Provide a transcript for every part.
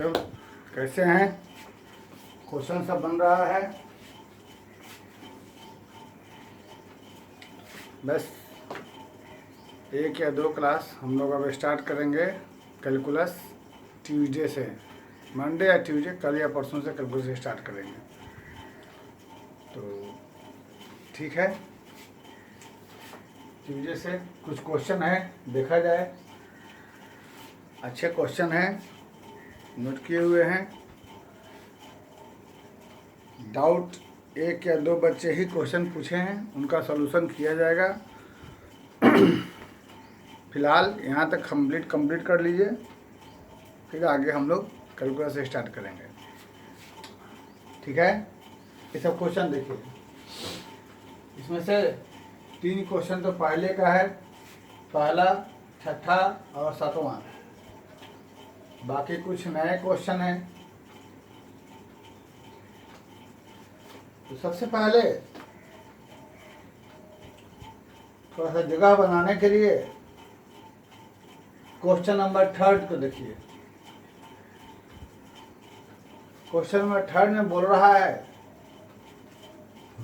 तो कैसे हैं? क्वेश्चन सब बन रहा है। बस एक या दो क्लास हम लोग अब स्टार्ट करेंगे कैलकुलस ट्यूसडे से। मंडे या ट्यूसडे, कल या परसों से कैलकुलस स्टार्ट करेंगे। तो ठीक है, ट्यूसडे से कुछ क्वेश्चन है, देखा जाए। अच्छे क्वेश्चन हैं, नोट किए हुए हैं। डाउट एक या दो बच्चे ही क्वेश्चन पूछे हैं, उनका सॉल्यूशन किया जाएगा। फिलहाल यहाँ तक कंप्लीट कर लीजिए, फिर आगे हम लोग कैलकुलस से स्टार्ट करेंगे। ठीक है, ये सब क्वेश्चन देखिए। इसमें से 3 क्वेश्चन तो पहले का है, पहला, छठा और 7वां। बाकी कुछ नए क्वेश्चन हैं। तो सबसे पहले थोड़ा सा जगह बनाने के लिए क्वेश्चन नंबर 3 को देखिए। क्वेश्चन नंबर 3 में बोल रहा है,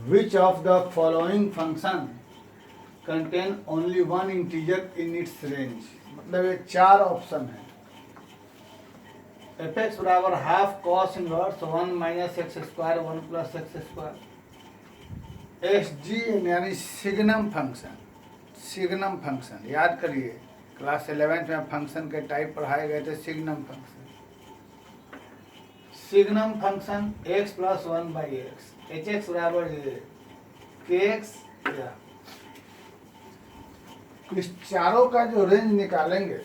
which of the following function contain only one integer in its range. मतलब ये 4 ऑप्शन है। एफ एक्स बराबर half cos inverse 1 minus x square 1 plus x square. S G यानी सिग्नम फंक्शन। सिग्नम फंक्शन याद करिए, क्लास 11th में function के type पढ़ाए गए थे। Signum function, signum function x plus 1 by x, H x बराबर के एक्स। या इस चारों का जो रेंज निकालेंगे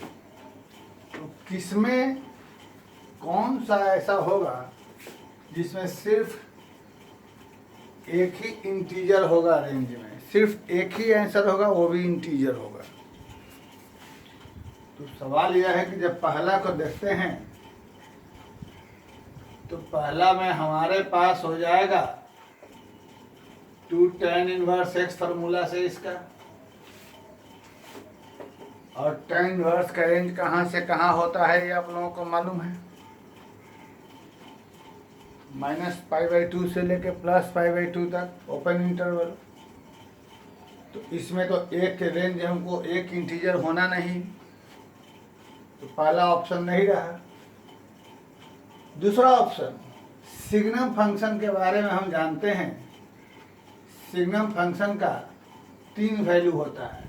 तो किसमें कौन सा ऐसा होगा जिसमें सिर्फ एक ही इंटीजर होगा। रेंज में सिर्फ एक ही आंसर होगा, वो भी इंटीजर होगा। तो सवाल यह है कि जब पहला को देखते हैं तो पहला में हमारे पास हो जाएगा 2 tan इनवर्स x फार्मूला से इसका। और tan इनवर्स का रेंज कहाँ से कहाँ होता है ये आप लोगों को मालूम है। -π/2 से लेके +π/2 तक ओपन इंटरवल। तो इसमें तो एक के रेंज हमको एक इंटीजर होना नहीं, तो पहला ऑप्शन नहीं रहा। दूसरा ऑप्शन, सिग्नम फंक्शन के बारे में हम जानते हैं। सिग्नम फंक्शन का 3 वैल्यू होता है,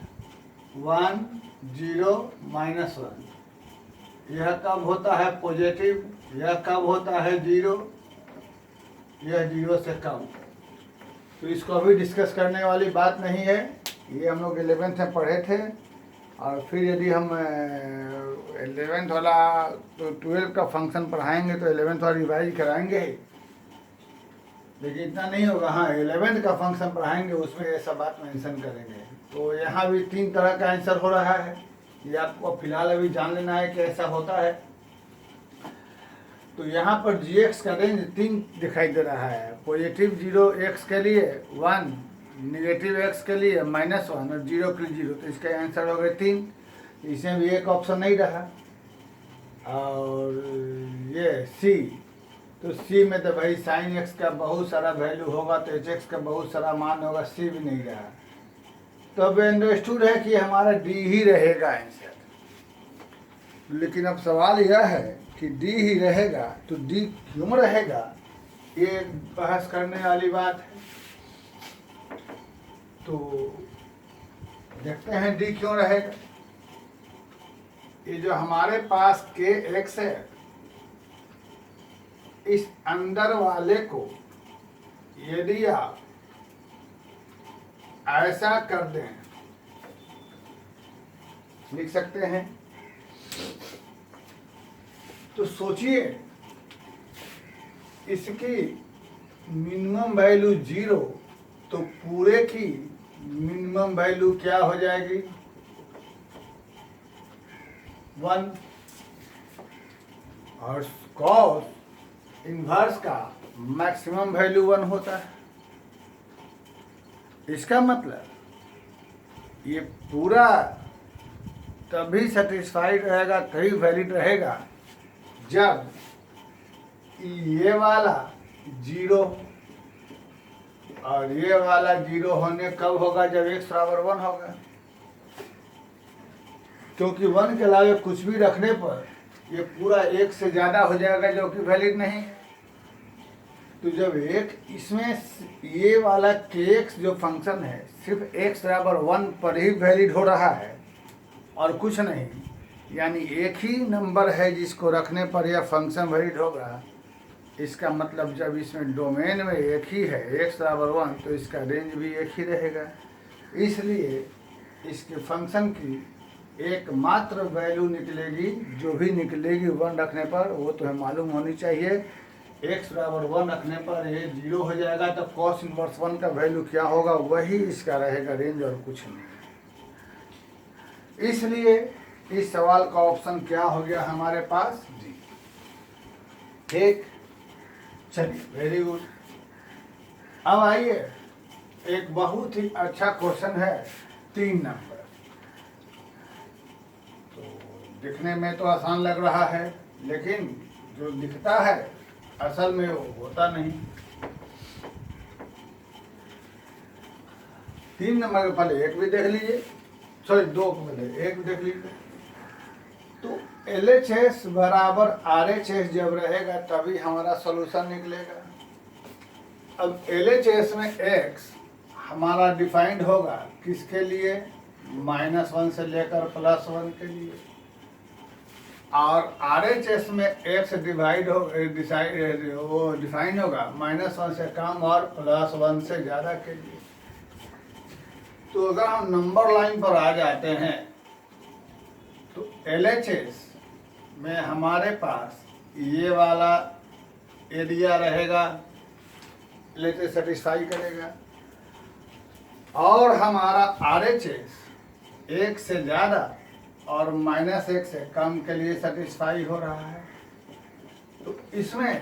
1, 0, -1। यह कब होता है पॉजिटिव, यह कब होता है 0, यह 0 से कम। तो इसको अभी डिस्कस करने वाली बात नहीं है, ये हम लोग 11th में पढ़े थे। और फिर यदि हम 11th वाला तो 12 का फंक्शन पढ़ाएंगे तो 11th वाला रिवाइज कराएंगे ही, लेकिन इतना नहीं होगा। हाँ, 11th का फंक्शन पढ़ाएंगे, उसमें ये सब बात मेंशन करेंगे। तो यहाँ भी 3 तरह का आंसर हो रहा है, ये आपको फिलहाल अभी जान लेना है कि ऐसा होता है। तो यहाँ पर gx का रेंज 3 दिखाई दे रहा है। पॉजिटिव 0 x के लिए 1, निगेटिव x के लिए -1 और 0 के लिए 0। तो इसका आंसर हो गए 3। इसमें भी एक ऑप्शन नहीं रहा। और ये C, तो C में तो भाई sin x का बहुत सारा वैल्यू होगा, तो hx का बहुत सारा मान होगा, C भी नहीं रहा। तो अब अंडरस्टूड है कि हमारा D ही रहेगा आंसर। लेकिन अब सवाल यह है कि D ही रहेगा, तो D क्यों रहेगा, ये बहस करने वाली बात है। तो देखते हैं D क्यों रहेगा। ये जो हमारे पास kx है, इस अंदर वाले को यदि आप ऐसा कर दें, लिख सकते हैं। तो सोचिए, इसकी मिनिमम वैल्यू 0, तो पूरे की मिनिमम वैल्यू क्या हो जाएगी, 1। और कॉस इनवर्स का मैक्सिमम वैल्यू 1 होता है। इसका मतलब ये पूरा तभी सेटिस्फाइड रहेगा, तभी वैलिड रहेगा, जब ये वाला 0 और ये वाला 0 होने कब होगा, जब x बराबर 1 होगा, क्योंकि 1 के अलावा कुछ भी रखने पर ये पूरा 1 से ज़्यादा हो जाएगा जो कि वैलिड नहीं है। तो जब एक इसमें ये वाला kx जो फंक्शन है सिर्फ x बराबर 1 पर ही वैलिड हो रहा है और कुछ नहीं, यानी एक ही नंबर है जिसको रखने पर यह फंक्शन वैलिड होगा। इसका मतलब जब इसमें डोमेन में एक ही है x बराबर 1 तो इसका रेंज भी एक ही रहेगा। इसलिए इसके फंक्शन की एकमात्र वैल्यू निकलेगी, जो भी निकलेगी 1 रखने पर, वो तुम्हें मालूम होनी चाहिए। x बराबर 1 रखने पर ये 0 हो जाएगा, तो cos इनवर्स 1 का वैल्यू क्या होगा, वही इसका रहेगा रेंज और कुछ नहीं। इसलिए इस सवाल का ऑप्शन क्या हो गया हमारे पास, जी। ठीक, चलिए, वेरी गुड। अब आइए, एक बहुत ही अच्छा क्वेश्चन है 3 नंबर। तो दिखने में तो आसान लग रहा है, लेकिन जो दिखता है असल में वो होता नहीं। 3 नंबर के पहले एक भी देख लीजिए, सॉरी 2 के पहले एक भी देख लीजिए। तो LHS बराबर RHS जब रहेगा तभी हमारा सॉल्यूशन निकलेगा। अब LHS में x हमारा डिफाइंड होगा किसके लिए, -1 से लेकर +1 के लिए, और RHS में x डिवाइड हो वो डिफाइन होगा -1 से कम और +1 से ज़्यादा के लिए। तो अगर हम नंबर लाइन पर आ जाते हैं तो LHS में हमारे पास ये वाला एरिया रहेगा, LHS सेटिस्फाई करेगा, और हमारा RHS 1 से ज़्यादा और -1 से कम के लिए सेटिस्फाई हो रहा है। तो इसमें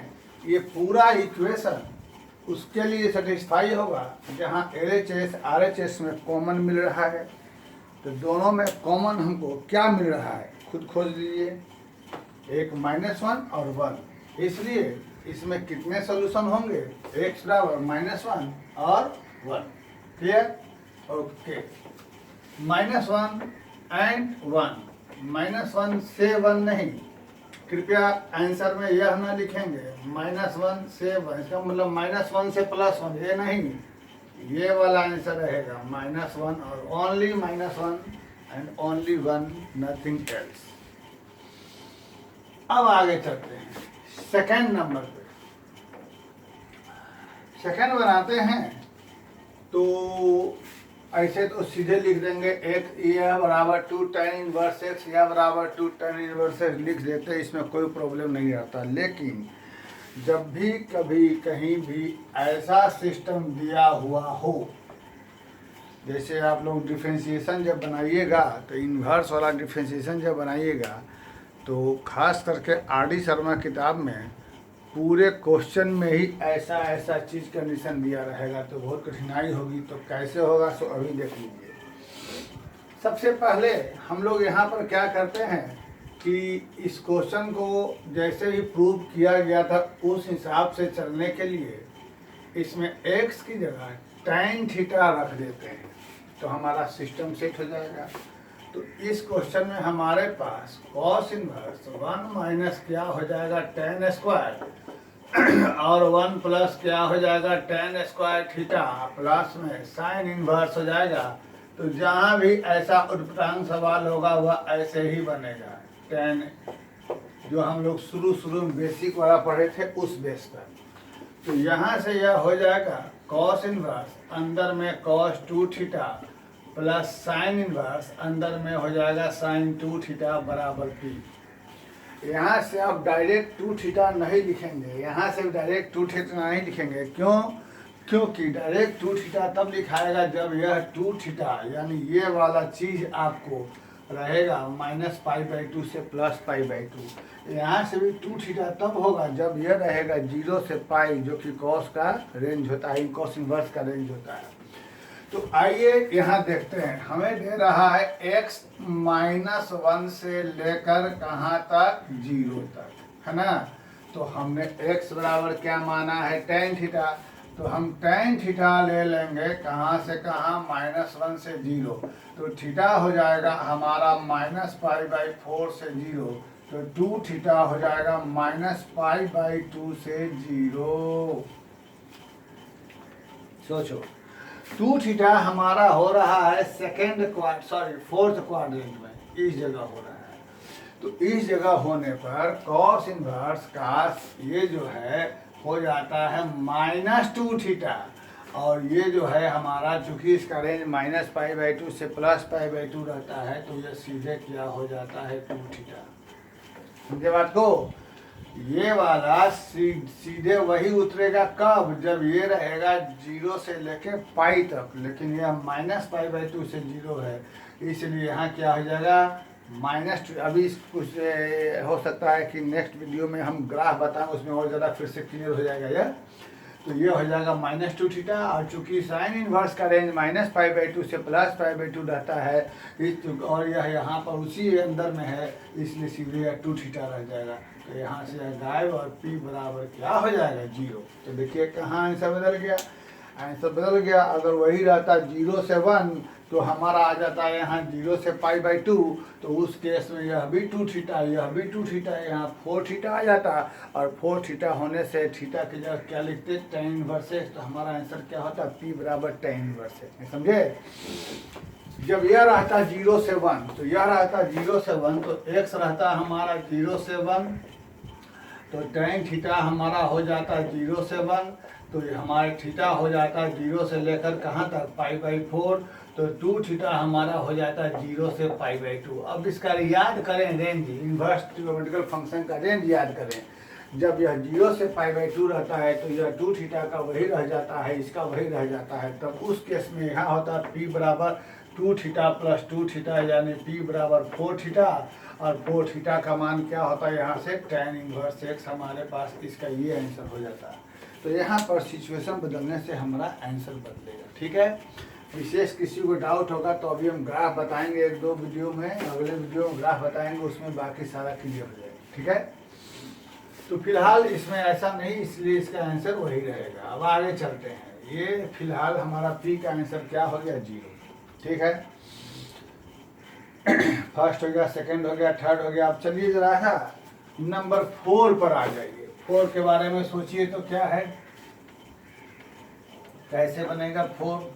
ये पूरा इक्वेशन उसके लिए सेटिस्फाई होगा जहाँ LHS RHS में कॉमन मिल रहा है। तो दोनों में कॉमन हमको क्या मिल रहा है, खुद खोज लीजिए, एक -1 और 1। इसलिए इसमें कितने सोल्यूशन होंगे, x बराबर -1 और 1। Clear, okay. -1 एंड 1, -1 से 1 नहीं, कृपया आंसर में यह ना लिखेंगे -1 से 1, इसका मतलब -1 से +1, ये नहीं, ये वाला आंसर रहेगा -1 और only -1 and only 1, nothing else. अब आगे चलते हैं सेकंड नंबर पे। सेकंड बनाते हैं तो ऐसे तो सीधे लिख देंगे x यह बराबर 2 tan इनवर्स x या बराबर 2 tan इनवर्स x लिख देते हैं, इसमें कोई प्रॉब्लम नहीं आता। लेकिन जब भी कभी कहीं भी ऐसा सिस्टम दिया हुआ हो, जैसे आप लोग डिफरेंशिएशन जब बनाइएगा तो इन्वर्स वाला डिफरेंशिएशन जब बनाइएगा तो खास करके RD शर्मा किताब में पूरे क्वेश्चन में ही ऐसा ऐसा चीज़ कंडीशन दिया रहेगा, तो बहुत कठिनाई होगी। तो कैसे होगा सो अभी देख लीजिए। सबसे पहले हम लोग यहाँ पर क्या करते हैं कि इस क्वेश्चन को जैसे ही प्रूव किया गया था उस हिसाब से चलने के लिए इसमें x की जगह tan थीटा रख देते हैं, तो हमारा सिस्टम सेट हो जाएगा। तो इस क्वेश्चन में हमारे पास cos इनवर्स 1 माइनस क्या हो जाएगा tan स्क्वायर और 1 प्लस क्या हो जाएगा tan स्क्वायर थीटा प्लस में sin इनवर्स हो जाएगा। तो जहाँ भी ऐसा उत्पटांग सवाल होगा वह ऐसे ही बनेगा, tan जो हम लोग शुरू में बेसिक वाला पढ़े थे उस बेस पर। तो यहाँ से यह हो जाएगा cos इनवर्स अंदर में cos 2 theta plus sine inverse अंदर में हो जाएगा साइन 2 थीटा बराबर p। यहाँ से आप डायरेक्ट 2 थीटा नहीं लिखेंगे, यहाँ से डायरेक्ट 2 थीटा नहीं लिखेंगे। क्यों? क्योंकि डायरेक्ट 2 थीटा तब लिखाएगा जब यह 2 थीटा यानी ये वाला चीज़ आपको रहेगा -π/2 से +π/2। यहाँ से भी 2 थीटा तब होगा जब यह रहेगा 0 से पाई, जो कि कॉस का रेंज होता है, कॉस इनवर्स का रेंज होता है। तो आइए यहाँ देखते हैं, हमें दे रहा है x -1 से लेकर कहाँ तक 0 तक, है ना। तो हमने x बराबर क्या माना है, tan थीटा। तो हम tan थीटा ले लेंगे कहाँ से कहाँ, -1 से 0। तो थीटा हो जाएगा हमारा -π/4 से 0। तो 2 थीटा हो जाएगा -π/2 से 0। सोचो 2 थीटा हमारा हो रहा है फोर्थ क्वाड्रेंट में, इस जगह हो रहा है। तो इस जगह होने पर कॉस इनवर्स का ये जो है हो जाता है -2 थीटा, और ये जो है हमारा चूंकि इसका रेंज -π/2 से +π/2 रहता है, तो ये सीधे क्या हो जाता है 2 थीटा। समझे बात को। ये वाला सीधे वही उतरेगा कब, जब ये रहेगा 0 से लेके पाई तक, लेकिन यह -π/2 से 0 है, इसलिए यहाँ क्या हो जाएगा -2। अभी कुछ हो सकता है कि नेक्स्ट वीडियो में हम ग्राफ बताएं, उसमें और ज़्यादा फिर से क्लियर हो जाएगा यह। तो ये हो जाएगा -2 थीटा, और चूंकि साइन इनवर्स का रेंज -π/2 से +π/2 रहता है, और यह यहाँ पर उसी अंदर में है, इसलिए सीधे 2 थीटा रह जाएगा। तो यहाँ से गायब, और p बराबर क्या हो जाएगा 0। तो देखिए कहाँ आंसर बदल गया, आंसर बदल गया। अगर वही रहता 0 से 1, तो हमारा आ जाता है यहाँ 0 से π/2, तो उस केस में यह भी 2 थीटा, यह भी 2 थीटा, यहाँ 4 थीटा आ जाता। और 4 थीटा होने से थीटा की जगह क्या लिखते, tan इनवर्स x। तो हमारा आंसर क्या होता, p बराबर tan इनवर्स x। समझे। जब यह रहता 0 से 1, तो यह रहता 0 से 1, तो x रहता हमारा 0 से 1, तो tan थीटा हमारा हो जाता 0 से 1, तो ये हमारे थीटा हो जाता 0 से लेकर कहाँ तक, π/4। तो 2 थीटा हमारा हो जाता है 0 से π/2। अब इसका याद करें रेंज, इन्वर्स ट्रिग्नोमेट्रिकल फंक्शन का रेंज याद करें। जब यह 0 से π/2 रहता है, तो यह 2 थीटा का वही रह जाता है, इसका वही रह जाता है। तब उस केस में यहाँ होता है p बराबर 2 थीटा प्लस 2 थीटा, यानी p बराबर 4 थीटा। और 4 थीटा का मान क्या होता है, यहाँ से tan इनवर्स x हमारे पास, इसका ये आंसर हो जाता है। तो यहाँ पर सिचुएशन बदलने से हमारा आंसर बदलेगा। ठीक है। विशेष किसी को डाउट होगा तो अभी हम ग्राफ बताएंगे 1-2 वीडियो में, अगले वीडियो में ग्राफ बताएंगे, उसमें बाकी सारा क्लियर हो जाएगा। ठीक है। तो फिलहाल इसमें ऐसा नहीं, इसलिए इसका आंसर वही रहेगा। अब आगे चलते हैं। ये फिलहाल हमारा पी का आंसर क्या हो गया, 0। ठीक है। फर्स्ट हो गया, सेकंड हो गया, थर्ड हो गया। अब चलिए जरा नंबर 4 पर आ जाइए। 4 के बारे में सोचिए तो क्या है, कैसे बनेगा 4।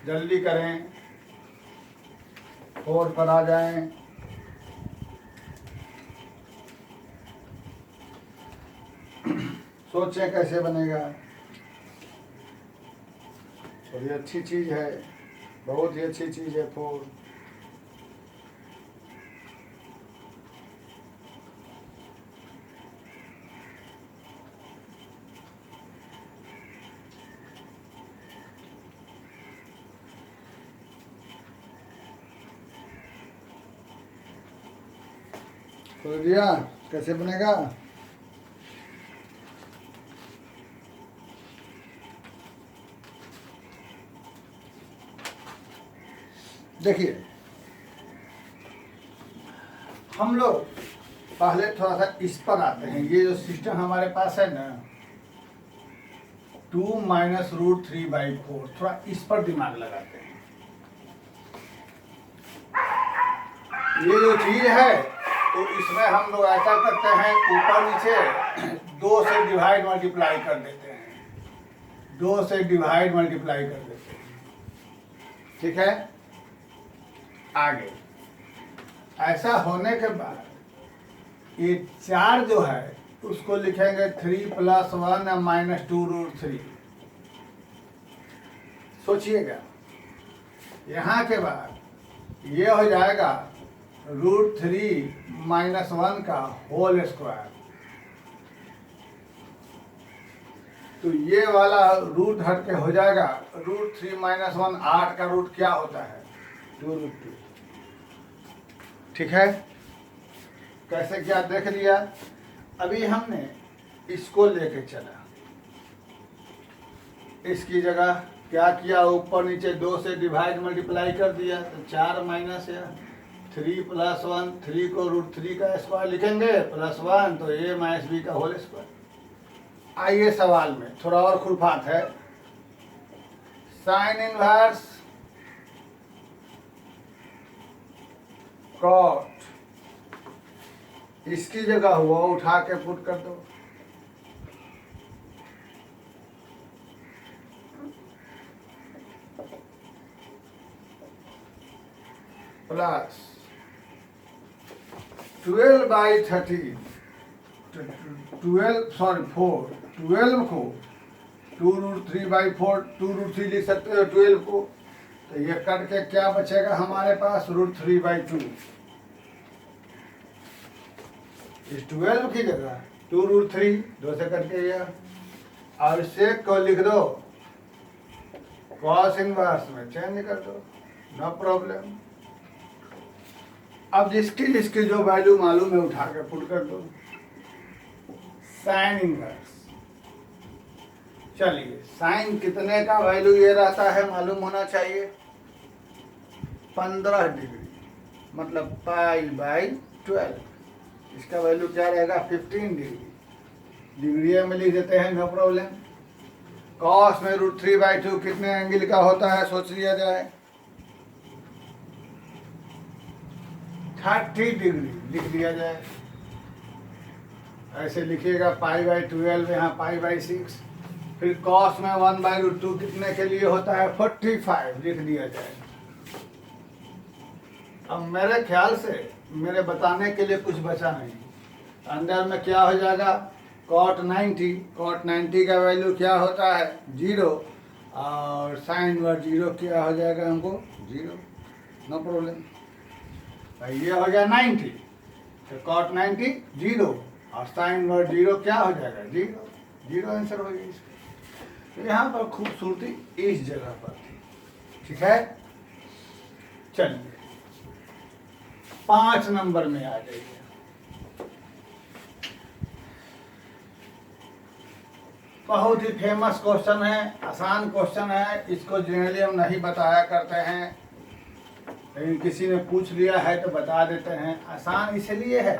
जल्दी करें, 4 पर आ जाएं। सोचें कैसे बनेगा। बड़ी अच्छी चीज़ है, बहुत ही अच्छी चीज़ है 4। खोल दिया, कैसे बनेगा। देखिए हम लोग पहले थोड़ा सा इस पर आते हैं। ये जो सिस्टम हमारे पास है ना, 2 - √3/4, थोड़ा इस पर दिमाग लगाते हैं। ये जो चीज है, तो इसमें हम लोग ऐसा करते हैं, ऊपर नीचे 2 से डिवाइड मल्टीप्लाई कर देते हैं, 2 से डिवाइड मल्टीप्लाई कर देते हैं। ठीक है। आगे ऐसा होने के बाद ये 4 जो है उसको लिखेंगे 3 + 1 - 2√3। सोचिएगा, यहाँ के बाद ये हो जाएगा √3 - 1 का होल स्क्वायर। तो ये वाला रूट हट के हो जाएगा √3 - 1, 8 का रूट क्या होता है, 2√2। ठीक है। कैसे क्या देख लिया। अभी हमने इसको लेके चला, इसकी जगह क्या किया, ऊपर नीचे 2 से डिवाइड मल्टीप्लाई कर दिया, तो 4 - 3 प्लस 1, 3 को √3 का स्क्वायर लिखेंगे प्लस 1 तो a माइनस बी का होल स्क्वायर। आइए सवाल में थोड़ा और खुरफात है। साइन इनवर्स कॉट, इसकी जगह हुआ उठा के पुट कर दो। प्लस 12/13, 12 को 2√3/4, 2√3 लिख सकते हो 12 को, तो ये कट के क्या बचेगा हमारे पास √3/2। इस 12 की जगह 2√3 2 से कट के गया, और सेक को लिख दो कॉस इनवर्स में चेंज कर दो, नो प्रॉब्लम। अब जिसकी जो वैल्यू मालूम है उठा के पुट कर दो। साइन इनवर्स, चलिए साइन कितने का वैल्यू ये रहता है मालूम होना चाहिए, 15 डिग्री, मतलब π/12। इसका वैल्यू क्या रहेगा 15 डिग्री, डिग्री में लिख देते हैं, नो प्रॉब्लम। कॉस में √3/2 कितने एंगल का होता है सोच लिया जाए, 30 डिग्री लिख दिया जाए। ऐसे लिखिएगा π/12, यहाँ π/6। फिर कॉस में 1/√2 कितने के लिए होता है 45 लिख दिया जाए। अब मेरे ख्याल से मेरे बताने के लिए कुछ बचा नहीं, अंदर में क्या हो जाएगा cot 90, cot 90 का वैल्यू क्या होता है 0, और साइन इनवर्स 0 क्या हो जाएगा हमको 0, नो प्रॉब्लम। ये हो गया 90, तो cot 90 0 और साइन इनवर्स 0 क्या हो जाएगा 0 आंसर हो गया इसका। तो यहाँ पर खूबसूरती इस जगह पर थी, ठीक है। चलिए 5 नंबर में आ जाइए। बहुत ही फेमस क्वेश्चन है, आसान क्वेश्चन है, इसको जनरली हम नहीं बताया करते हैं, लेकिन किसी ने पूछ लिया है तो बता देते हैं। आसान इसलिए है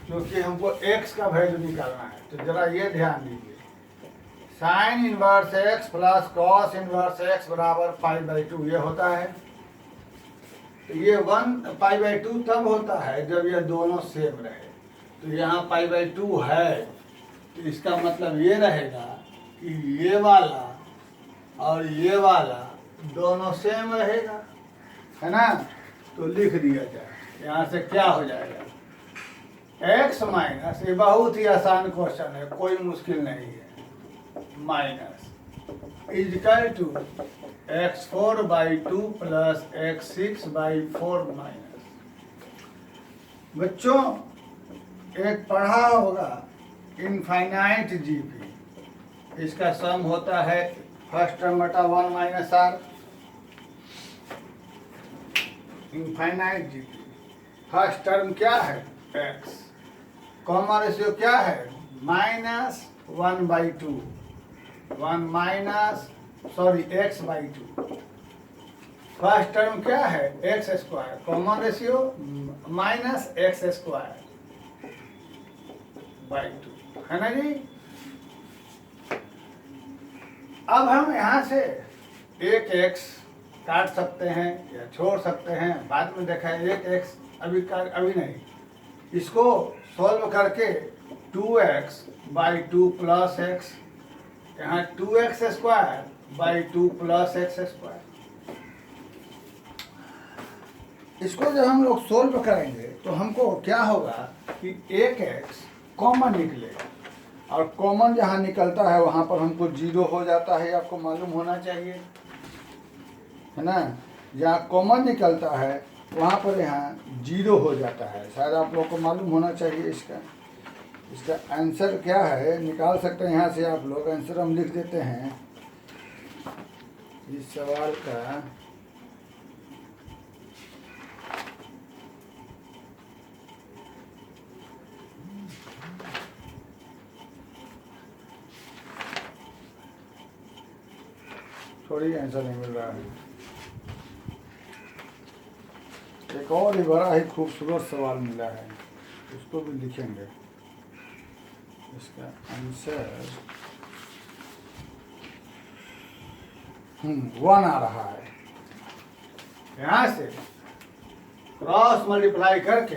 क्योंकि हमको x का वैल्यू निकालना है। तो जरा ये ध्यान दीजिए, sine inverse x plus cos inverse x बराबर π/2 ये होता है। तो ये 1π/2 तब होता है जब ये दोनों सेम रहे। तो यहाँ π/2 है, तो इसका मतलब ये रहेगा कि ये वाला और ये वाला दोनों सेम रहेगा, है ना। तो लिख दिया जाए, यहाँ से क्या हो जाएगा x माइनस, ये बहुत ही आसान क्वेश्चन है, कोई मुश्किल नहीं है, minus equal to x4/2 plus x6/4 minus. बच्चों एक पढ़ा होगा इनफाइनाइट जीपी, इसका सम होता है फर्स्ट टर्म बटा 1 minus r। Infinite GP first term क्या है x, कॉमन रेशियो क्या है -1/2, 1 माइनस x/2। फर्स्ट टर्म क्या है x², कॉमन रेशियो -x²/2, है ना जी। अब हम यहाँ से एक x काट सकते हैं या छोड़ सकते हैं, बाद में देखा है। एक x अभी नहीं, इसको सॉल्व करके 2x/2 प्लस x, यहाँ 2x²/2 प्लस x²। इसको जब हम लोग सोल्व करेंगे तो हमको क्या होगा कि एक x कॉमन निकलेगा, और कॉमन जहाँ निकलता है वहाँ पर हमको 0 हो जाता है, आपको मालूम होना चाहिए, है ना। जहाँ कॉमन निकलता है वहाँ पर यहाँ 0 हो जाता है, शायद आप लोग को मालूम होना चाहिए। इसका आंसर क्या है निकाल सकते हैं यहाँ से आप लोग। आंसर हम लिख देते हैं इस सवाल का। थोड़ी आंसर नहीं मिल रहा है, एक और ही बड़ा ही खूबसूरत सवाल मिला है, उसको भी लिखेंगे। इसका आंसर 1 आ रहा है। यहाँ से क्रॉस मल्टीप्लाई करके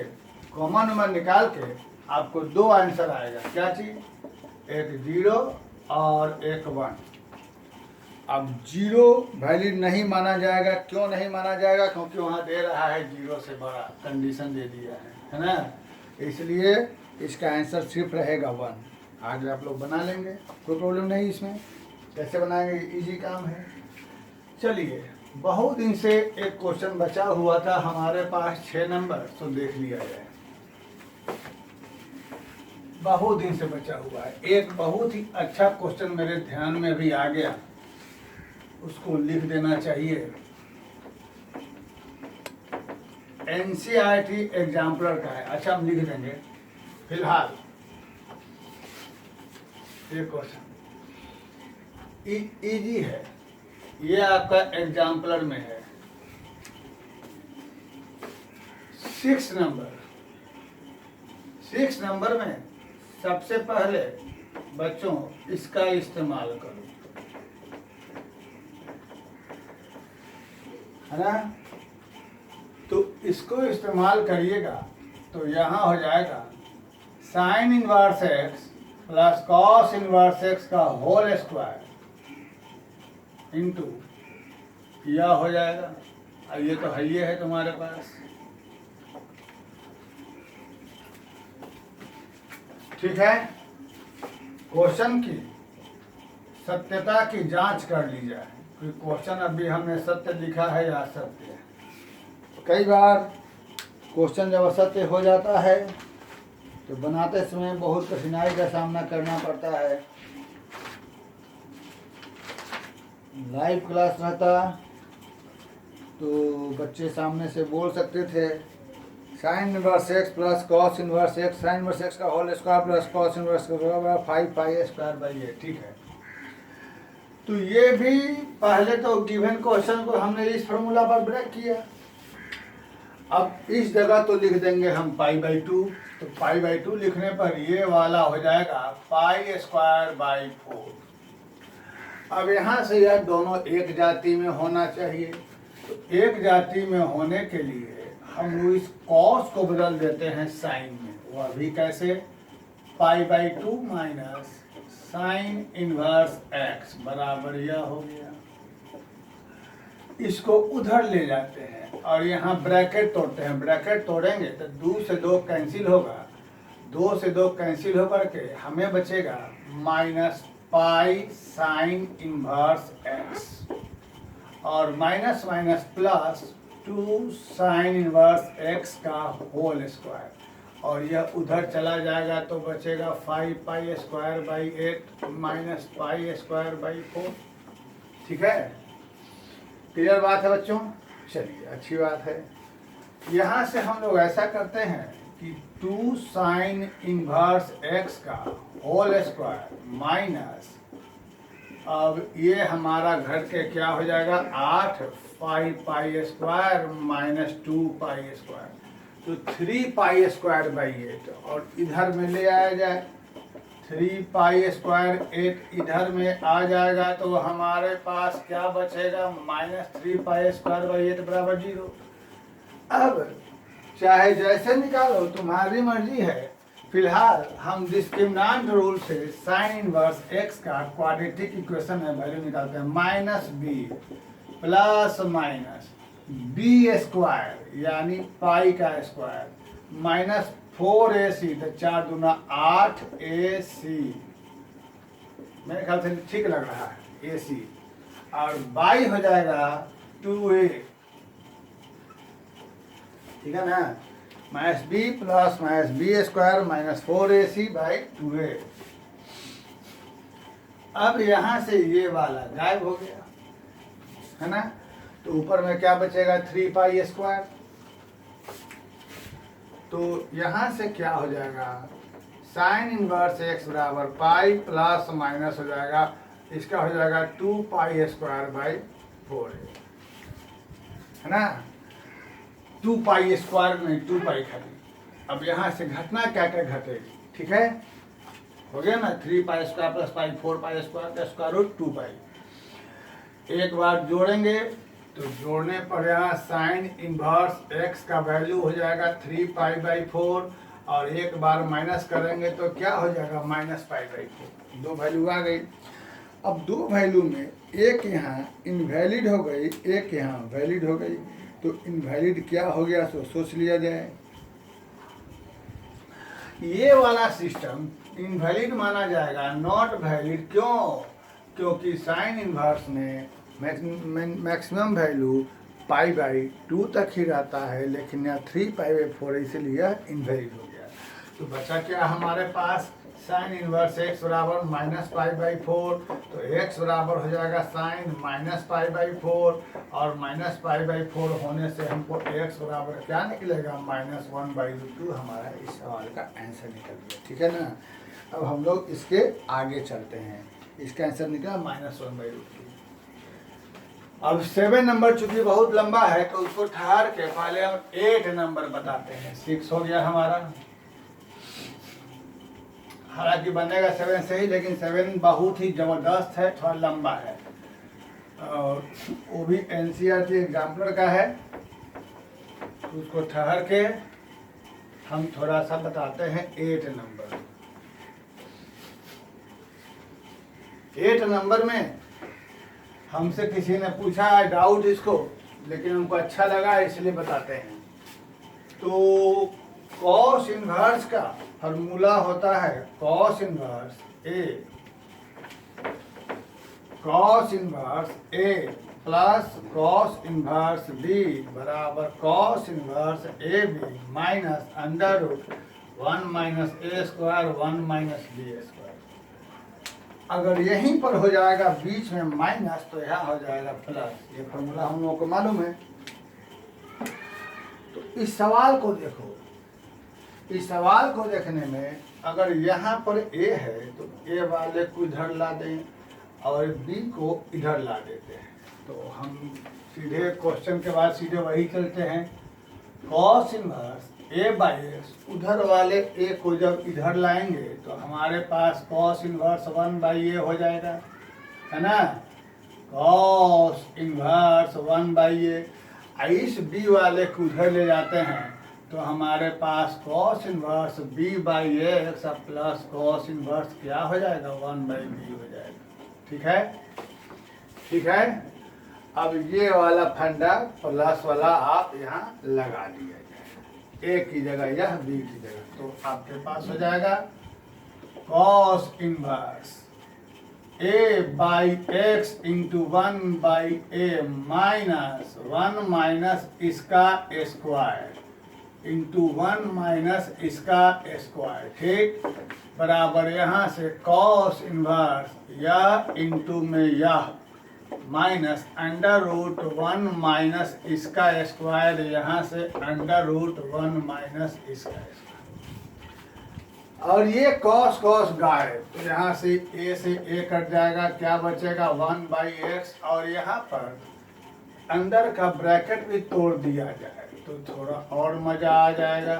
कॉमन नंबर निकाल के आपको 2 आंसर आएगा। क्या चीज? एक 0 और एक 1। अब 0 वैलिड नहीं माना जाएगा। क्यों नहीं माना जाएगा? क्योंकि वहाँ दे रहा है 0 से बड़ा, कंडीशन दे दिया है ना। इसलिए इसका आंसर सिर्फ रहेगा 1। आगे आप लोग बना लेंगे, कोई प्रॉब्लम नहीं इसमें। कैसे बनाएंगे? इजी काम है। चलिए, बहुत दिन से एक क्वेश्चन बचा हुआ था हमारे पास 6 नंबर, तो देख लिया जाए। बहुत दिन से बचा हुआ है। एक बहुत ही अच्छा क्वेश्चन मेरे ध्यान में भी आ गया, उसको लिख देना चाहिए। एनसीईआरटी एग्जाम्पलर का है। अच्छा, हम लिख देंगे फिलहाल ये क्वेश्चन इजी है। ये आपका एग्जाम्पलर में है। 6 नंबर में सबसे पहले बच्चों इसका इस्तेमाल करो, है ना। तो इसको इस्तेमाल करिएगा तो यहाँ हो जाएगा sign inverse x plus cos inverse x का होल स्क्वायर इंटू यह हो जाएगा। अब ये तो है, ये है तुम्हारे पास, ठीक है। क्वेश्चन की सत्यता की जांच कर ली जाए कि क्वेश्चन अभी हमने सत्य लिखा है या असत्य है। कई बार क्वेश्चन जब असत्य हो जाता है तो बनाते समय बहुत कठिनाई का सामना करना पड़ता है। लाइव क्लास रहता तो बच्चे सामने से बोल सकते थे sine inverse x plus cos inverse x, sine inverse x का whole square plus cos inverse का 5 पाई स्क्वायर बाई ए, ठीक है। तो ये भी पहले तो गिवन क्वेश्चन को हमने इस फॉर्मूला पर ब्रेक किया। अब इस जगह तो लिख देंगे हम पाई बाई 2। तो पाई बाई 2 लिखने पर ये वाला हो जाएगा पाई स्क्वायर बाई 4। अब यहाँ से यह दोनों एक जाति में होना चाहिए। तो एक जाति में होने के लिए हम इस कॉस को बदल देते हैं साइन में। वह भी कैसे? Pi by 2 minus sign inverse x बराबर यह हो गया। इसको उधर ले जाते हैं और यहाँ ब्रैकेट तोड़ते हैं। ब्रैकेट तोड़ेंगे तो 2 से 2 कैंसिल होगा, 2 से 2 कैंसिल होकर के हमें बचेगा minus pi sine inverse x और minus minus plus 2 sine inverse x का होल स्क्वायर, और यह उधर चला जाएगा तो बचेगा 5 pi square by 8 minus pi square by 4। ठीक है, क्लियर बात है बच्चों? चलिए, अच्छी बात है। यहाँ से हम लोग ऐसा करते हैं कि 2 साइन इनवर्स एक्स का होल स्क्वायर माइनस, अब ये हमारा घर के क्या हो जाएगा 8 pi pi square minus 2 pi square, तो 3 पाई स्क्वायर बाई 8, और इधर में ले आया जाए 3 पाई स्क्वायर 8 इधर में आ जाएगा तो हमारे पास क्या बचेगा माइनस 3 पाई स्क्वायर बाई 8 बराबर 0। अब चाहे जैसे निकालो, तुम्हारी मर्जी है। फिलहाल हम डिस्क्रिमिनेंट रूल से साइन इनवर्स एक्स का क्वाड्रेटिक इक्वेशन में वैल्यू निकालते हैं minus b plus minus b square यानी पाई का स्क्वायर माइनस 4ac, तो 4 दूना 8ac, मेरे ख्याल से ठीक लग रहा है ac, और बाई हो जाएगा 2a, ठीक है ना। Minus b plus minus b square minus 4ac by 2a। अब यहाँ से ये वाला गायब हो गया, है ना। तो ऊपर में क्या बचेगा 3 पाई स्क्वायर। तो यहाँ से क्या हो जाएगा साइन इनवर्स एक्स बराबर पाई प्लस माइनस हो जाएगा, इसका हो जाएगा 2 पाई स्क्वायर बाई 4a, है ना। 2 पाई स्क्वायर नहीं 2 पाई खाली। अब यहाँ से घटना क्या क्या घटेगी, ठीक है, हो गया ना, 3 pi square plus pi 4 pi square का स्क्वायर रूट 2 पाई। एक बार जोड़ेंगे तो जोड़ने पर यहाँ साइन इनवर्स एक्स का वैल्यू हो जाएगा 3 पाई बाई 4, और एक बार माइनस करेंगे तो क्या हो जाएगा माइनस पाई बाई 4। दो वैल्यू आ गई। अब दो वैल्यू में एक यहाँ इनवैलिड हो गई, एक यहाँ वैलिड हो गई, तो इनवैलिड क्या हो गया सो सोच लिया जाए। ये वाला सिस्टम इनवैलिड माना जाएगा, नॉट वैलिड। क्यों? क्योंकि साइन इनवर्स में मैक्सिमम वैल्यू पाई बाई 2 तक ही रहता है, लेकिन यहाँ 3 पाई बाई 4 इसलिए इनवैलिड हो गया। तो बचा क्या हमारे पास, साइन इनवर्स एक्स बराबर माइनस पाई बाई 4, तो एक्स बराबर हो जाएगा साइन माइनस पाई बाई 4, और माइनस पाई बाई 4 होने से हमको एक्स बराबर क्या निकलेगा -1/√2। हमारा इस सवाल का आंसर निकल गया, ठीक है ना। अब हम लोग इसके आगे चलते हैं। इसका आंसर निकला -1/√2। अब 7 नंबर चूंकि बहुत लंबा है तो उसको ठहर के पहले हम 8 नंबर बताते हैं। 6 हो गया हमारा, हालांकि बनेगा 7 से ही, लेकिन 7 बहुत ही जबरदस्त है, थोड़ा लंबा है, और वो भी एनसीईआरटी एग्जाम्पलर का है। तो उसको ठहर के हम थोड़ा सा बताते हैं 8 नंबर। 8 नंबर में हमसे किसी ने पूछा है डाउट इसको, लेकिन हमको अच्छा लगा इसलिए बताते हैं। तो कॉस इनवर्स का फॉर्मूला होता है cos inverse a plus cos inverse b बराबर cos inverse a b minus under root 1 minus a square 1 minus b square. अगर यहीं पर हो जाएगा बीच में माइनस तो यहाँ हो जाएगा प्लस। ये फॉर्मूला हम लोगों को मालूम है। तो इस सवाल को देखो, इस सवाल को देखने में अगर यहाँ पर ए है तो ए वाले को इधर ला दें और बी को इधर ला देते हैं, तो हम सीधे क्वेश्चन के बाद सीधे वही चलते हैं। Cos inverse A by x, उधर वाले ए को जब इधर लाएंगे तो हमारे पास कॉस इनवर्स 1 बाई ए हो जाएगा, है ना। कॉस इनवर्स 1 बाई ए, इस बी वाले को उधर ले जाते हैं तो हमारे पास cos inverse b by x plus cos inverse क्या हो जाएगा 1 बाई बी हो जाएगा, ठीक है, ठीक है। अब ये वाला फंडा प्लस वाला आप यहाँ लगा दिया जाए, ए की जगह यह बी की जगह, तो आपके पास हो जाएगा cos inverse A by x into 1 by A minus 1 minus इसका स्क्वायर इंटू 1 माइनस इसका स्क्वायर, ठीक, बराबर यहाँ से कॉस इनवर्स यह इंटू में यह माइनस अंडर रूट 1 माइनस इसका स्क्वायर, यहाँ से अंडर रूट 1 माइनस इसका स्क्वायर। और ये कॉस कॉस गायब, तो यहाँ से ए कट जाएगा, क्या बचेगा 1 बाई एक्स, और यहाँ पर अंदर का ब्रैकेट भी तोड़ दिया जाए तो थोड़ा और मज़ा आ जाएगा।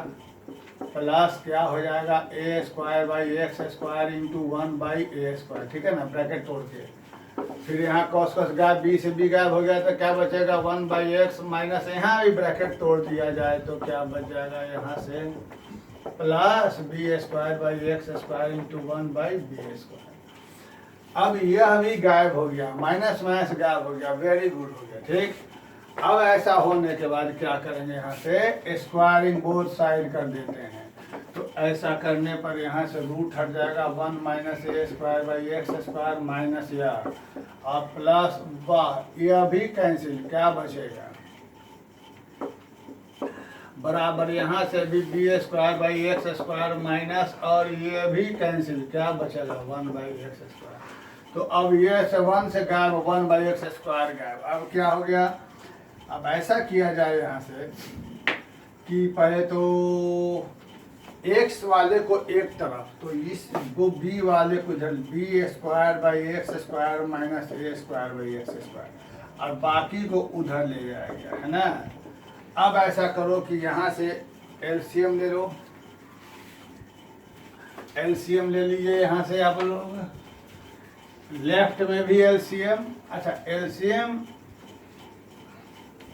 प्लस क्या हो जाएगा a square by x square into 1 by a square, ठीक है ना, ब्रैकेट तोड़ के। फिर यहाँ कॉस कॉस गायब, बी से बी गायब हो गया तो क्या बचेगा 1 बाई एक्स माइनस, यहाँ भी ब्रैकेट तोड़ दिया जाए तो क्या बच जाएगा यहाँ से plus b square by x square into 1 by b square. अब यह भी गायब हो गया, माइनस माइनस गायब हो गया, वेरी गुड हो गया, ठीक। अब ऐसा होने के बाद क्या करेंगे, यहाँ से स्क्वायरिंग बोथ साइड कर देते हैं, तो ऐसा करने पर यहाँ से रूट हट जाएगा 1 minus a square by x square minus यह, और प्लस यह भी कैंसिल, क्या बचेगा बराबर यहाँ से भी b square by x square minus, और ये भी कैंसिल, क्या बचेगा 1 बाई एक्स स्क्वायर। तो अब ये से 1 से गायब 1 बाई एक्स स्क्वायर गायब। अब क्या हो गया, अब ऐसा किया जाए यहाँ से कि पहले तो एक्स वाले को एक तरफ, तो इस वो बी वाले को इधर b square by x square minus a square by x square, और बाकी को उधर ले जाएगा, है ना। अब ऐसा करो कि यहाँ से एलसीएम ले लो, एलसीएम ले लीजिए यहाँ से आप लोग, लेफ्ट में भी एलसीएम, अच्छा एलसीएम,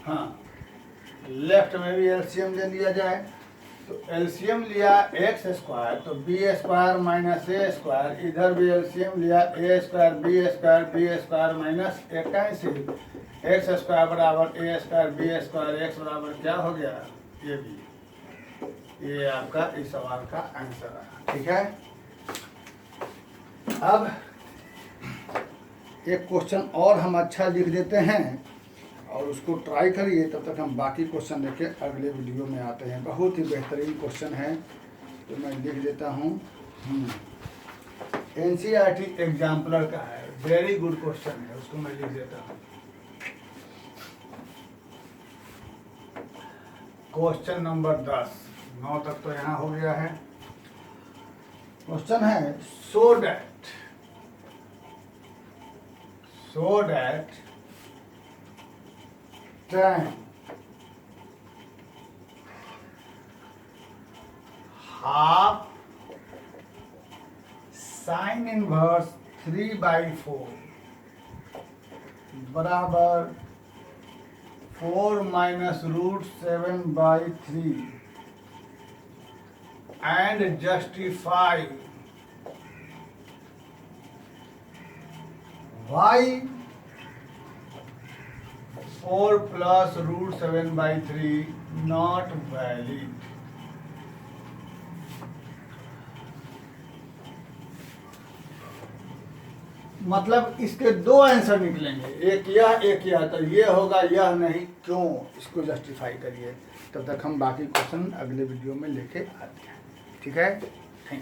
हाँ लेफ्ट में भी एलसीएम ले लिया जाए। तो एलसीएम लिया एक्स स्क्वायर, तो b square minus a square, इधर भी एलसीएम लिया a square b square minus 81, x square बराबर a square b square, x बराबर क्या हो गया, ये भी। ये आपका इस सवाल का आंसर है, ठीक है। अब एक क्वेश्चन और हम अच्छा लिख देते हैं और उसको ट्राई करिए, तब तक हम बाकी क्वेश्चन लेके अगले वीडियो में आते हैं। बहुत ही बेहतरीन क्वेश्चन है, तो मैं लिख देता हूँ। एनसीईआरटी एग्जाम्पलर का है, वेरी गुड क्वेश्चन है, उसको मैं लिख देता हूँ। क्वेश्चन नंबर 10, 9 तक तो यहाँ हो गया है। क्वेश्चन है so that tan half sin inverse 3/4 बराबर 4 minus root 7/3 and justify why 4 plus root 7/3 not valid। मतलब इसके दो आंसर निकलेंगे, एक यह, तो ये होगा यह नहीं, क्यों, इसको जस्टिफाई करिए। तब तक हम बाकी क्वेश्चन अगले वीडियो में लेके आते हैं, ठीक है। Thank you.